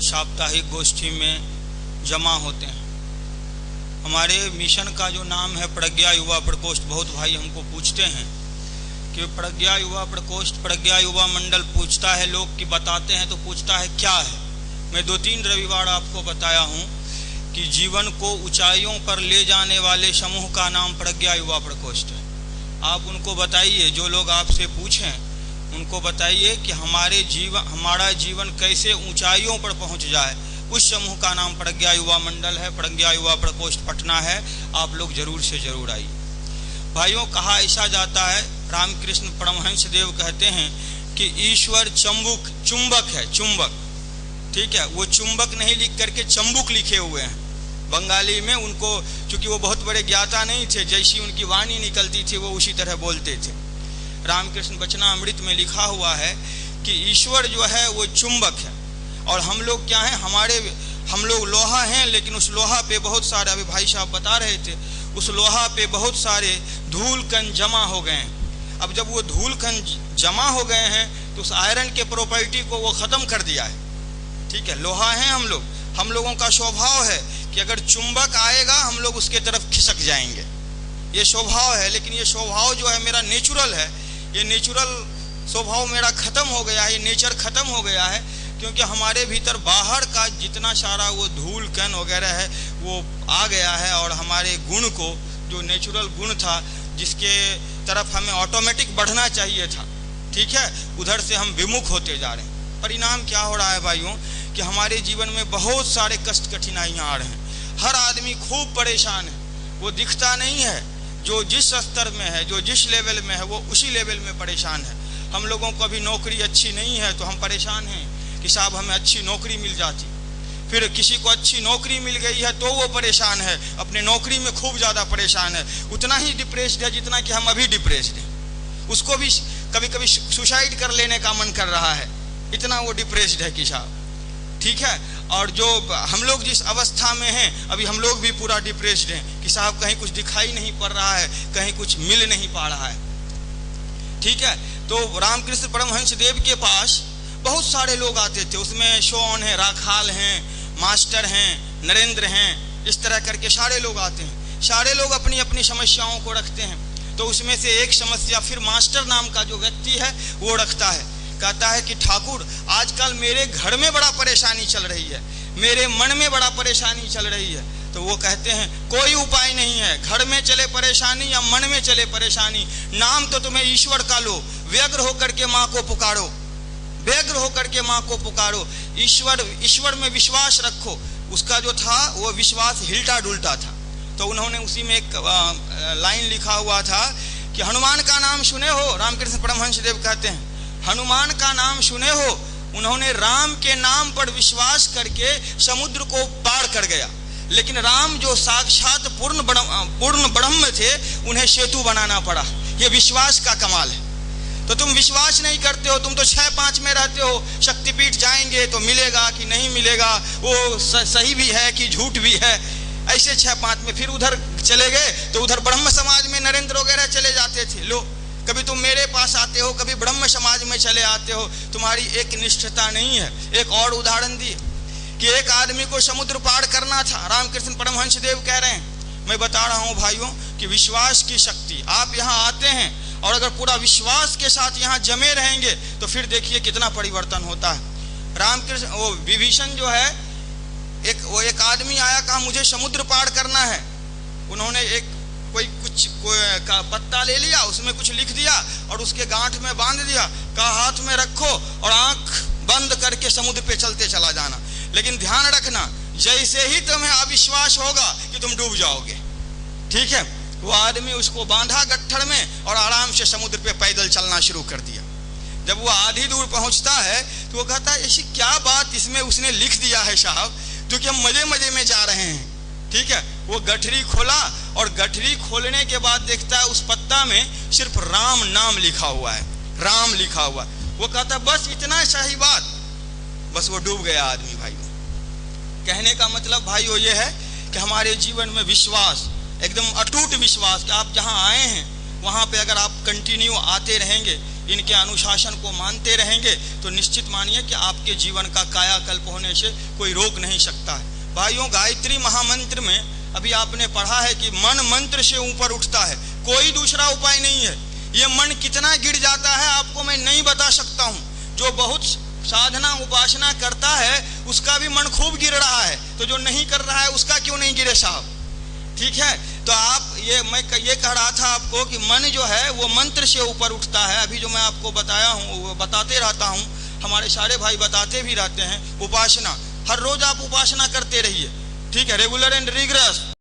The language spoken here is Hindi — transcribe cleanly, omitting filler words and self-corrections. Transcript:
साप्ताहिक गोष्ठी में जमा होते हैं। हमारे मिशन का जो नाम है प्रज्ञा युवा प्रकोष्ठ। बहुत भाई हमको पूछते हैं कि प्रज्ञा युवा प्रकोष्ठ, प्रज्ञा युवा मंडल पूछता है लोग कि बताते हैं तो पूछता है क्या है। मैं 2-3 रविवार आपको बताया हूँ कि जीवन को ऊंचाइयों पर ले जाने वाले समूह का नाम प्रज्ञा युवा प्रकोष्ठ है। आप उनको बताइए, जो लोग आपसे पूछें उनको बताइए कि हमारा जीवन कैसे ऊंचाइयों पर पहुंच जाए। उस समूह का नाम प्रज्ञा युवा मंडल है, प्रज्ञा युवा प्रकोष्ठ पटना है। आप लोग जरूर से जरूर आइए। भाइयों, कहा ऐसा जाता है, रामकृष्ण परमहंस देव कहते हैं कि ईश्वर चुंबक है, चुंबक। ठीक है, वो चुंबक नहीं लिख करके चंबुक लिखे हुए हैं बंगाली में। उनको चूंकि वो बहुत बड़े ज्ञाता नहीं थे, जैसी उनकी वाणी निकलती थी वो उसी तरह बोलते थे। रामकृष्ण वचनामृत में लिखा हुआ है कि ईश्वर जो है वो चुंबक है और हम लोग क्या हैं, हम लोग लोहा हैं, लेकिन उस लोहा पे बहुत सारे, अभी भाई साहब बता रहे थे, उस लोहा पे बहुत सारे धूल कण जमा हो गए हैं। अब जब वो धूल कण जमा हो गए हैं तो उस आयरन के प्रॉपर्टी को वो खत्म कर दिया है। ठीक है, लोहा है हम लोगों का स्वभाव है कि अगर चुंबक आएगा हम लोग उसके तरफ खिसक जाएंगे, ये स्वभाव है। लेकिन ये स्वभाव जो है मेरा नेचुरल है, ये नेचुरल स्वभाव मेरा खत्म हो गया है, ये नेचर खत्म हो गया है, क्योंकि हमारे भीतर बाहर का जितना सारा वो धूल कण वगैरह है वो आ गया है और हमारे गुण को, जो नेचुरल गुण था जिसके तरफ हमें ऑटोमेटिक बढ़ना चाहिए था, ठीक है, उधर से हम विमुख होते जा रहे हैं। परिणाम क्या हो रहा है भाइयों कि हमारे जीवन में बहुत सारे कष्ट कठिनाइयाँ आ रहे हैं। हर आदमी खूब परेशान है, वो दिखता नहीं है। जो जिस स्तर में है, जो जिस लेवल में है, वो उसी लेवल में परेशान है। हम लोगों को अभी नौकरी अच्छी नहीं है तो हम परेशान हैं कि साहब हमें अच्छी नौकरी मिल जाती। फिर किसी को अच्छी नौकरी मिल गई है तो वो परेशान है, अपने नौकरी में खूब ज़्यादा परेशान है, उतना ही डिप्रेस्ड है जितना कि हम अभी डिप्रेस्ड हैं। उसको भी कभी कभी सुसाइड कर लेने का मन कर रहा है, इतना वो डिप्रेस्ड है कि साहब। ठीक है, और जो हम लोग जिस अवस्था में हैं अभी हम लोग भी पूरा डिप्रेस्ड हैं कि साहब कहीं कुछ दिखाई नहीं पड़ रहा है, कहीं कुछ मिल नहीं पा रहा है। ठीक है, तो रामकृष्ण परमहंस देव के पास बहुत सारे लोग आते थे, उसमें शोन है, राखाल हैं, मास्टर हैं, नरेंद्र हैं, इस तरह करके सारे लोग आते हैं। सारे लोग अपनी अपनी समस्याओं को रखते हैं। तो उसमें से एक समस्या फिर मास्टर नाम का जो व्यक्ति है वो रखता है, कहता है कि ठाकुर आजकल मेरे घर में बड़ा परेशानी चल रही है, मेरे मन में बड़ा परेशानी चल रही है। तो वो कहते हैं कोई उपाय नहीं है, घर में चले परेशानी या मन में चले परेशानी, नाम तो तुम्हें ईश्वर का लो, व्यग्र होकर के माँ को पुकारो, व्यग्र होकर के माँ को पुकारो, ईश्वर में विश्वास रखो। उसका जो था वो विश्वास हिलटा डुलटा था। तो उन्होंने उसी में एक लाइन लिखा हुआ था कि हनुमान का नाम सुने हो, रामकृष्ण परमहंस देव कहते हैं हनुमान का नाम सुने हो, उन्होंने राम के नाम पर विश्वास करके समुद्र को पार कर गया। लेकिन राम जो साक्षात पूर्ण ब्रह्म थे, उन्हें सेतु बनाना पड़ा। ये विश्वास का कमाल है। तो तुम विश्वास नहीं करते हो, तुम तो 6-5 में रहते हो, शक्तिपीठ जाएंगे तो मिलेगा कि नहीं मिलेगा, वो सही भी है कि झूठ भी है, ऐसे 6-5 में। फिर उधर चले गए तो उधर ब्रह्म समाज में नरेंद्र वगैरह चले जाते थे। लो, कभी तुम मेरे पास आते हो, कभी ब्रह्म समाज में चले आते हो, तुम्हारी एक निष्ठता नहीं है। एक और उदाहरण दिए कि एक आदमी को समुद्र पार करना था, रामकृष्ण परमहंस देव कह रहे हैं, मैं बता रहा हूँ भाइयों कि विश्वास की शक्ति। आप यहाँ आते हैं और अगर पूरा विश्वास के साथ यहाँ जमे रहेंगे तो फिर देखिए कितना परिवर्तन होता है। रामकृष्ण वो विभीषण जो है, एक आदमी आया, कहा मुझे समुद्र पार करना है। उन्होंने कुछ का पत्ता ले लिया, उसमें कुछ लिख दिया और उसके गांठ में बांध दिया, कहा हाथ में रखो और आंख बंद करके समुद्र पे चलते चला जाना। लेकिन ध्यान रखना, जैसे ही तुम्हें अविश्वास होगा कि तुम डूब जाओगे। ठीक है, वो आदमी उसको बांधा गट्ठर में और आराम से समुद्र पे पैदल चलना शुरू कर दिया। जब वो आधी दूर पहुंचता है तो वो कहता है ऐसी क्या बात इसमें उसने लिख दिया है साहब, जो कि हम मजे मजे में जा रहे हैं। ठीक है, वो गठरी खोला और गठरी खोलने के बाद देखता है उस पत्ता में सिर्फ राम नाम लिखा हुआ है, राम लिखा हुआ। वो कहता बस इतना सही बात, बस वो डूब गया आदमी। भाई कहने का मतलब भाइयों ये है कि हमारे जीवन में विश्वास, एकदम अटूट विश्वास, कि आप जहाँ आए हैं वहाँ पे अगर आप कंटिन्यू आते रहेंगे, इनके अनुशासन को मानते रहेंगे तो निश्चित मानिए कि आपके जीवन का कायाकल्प होने से कोई रोक नहीं सकता है। भाइयों, गायत्री महामंत्र में अभी आपने पढ़ा है कि मन मंत्र से ऊपर उठता है, कोई दूसरा उपाय नहीं है। ये मन कितना गिर जाता है आपको मैं नहीं बता सकता हूँ। जो बहुत साधना उपासना करता है उसका भी मन खूब गिर रहा है, तो जो नहीं कर रहा है उसका क्यों नहीं गिरे साहब? ठीक है, तो आप मैं ये कह रहा था आपको कि मन जो है वो मंत्र से ऊपर उठता है। अभी जो मैं आपको बताया हूँ वो बताते रहता हूँ, हमारे सारे भाई बताते भी रहते हैं। उपासना हर रोज आप उपासना करते रहिए, ठीक है, रेगुलर एंड रिगरस।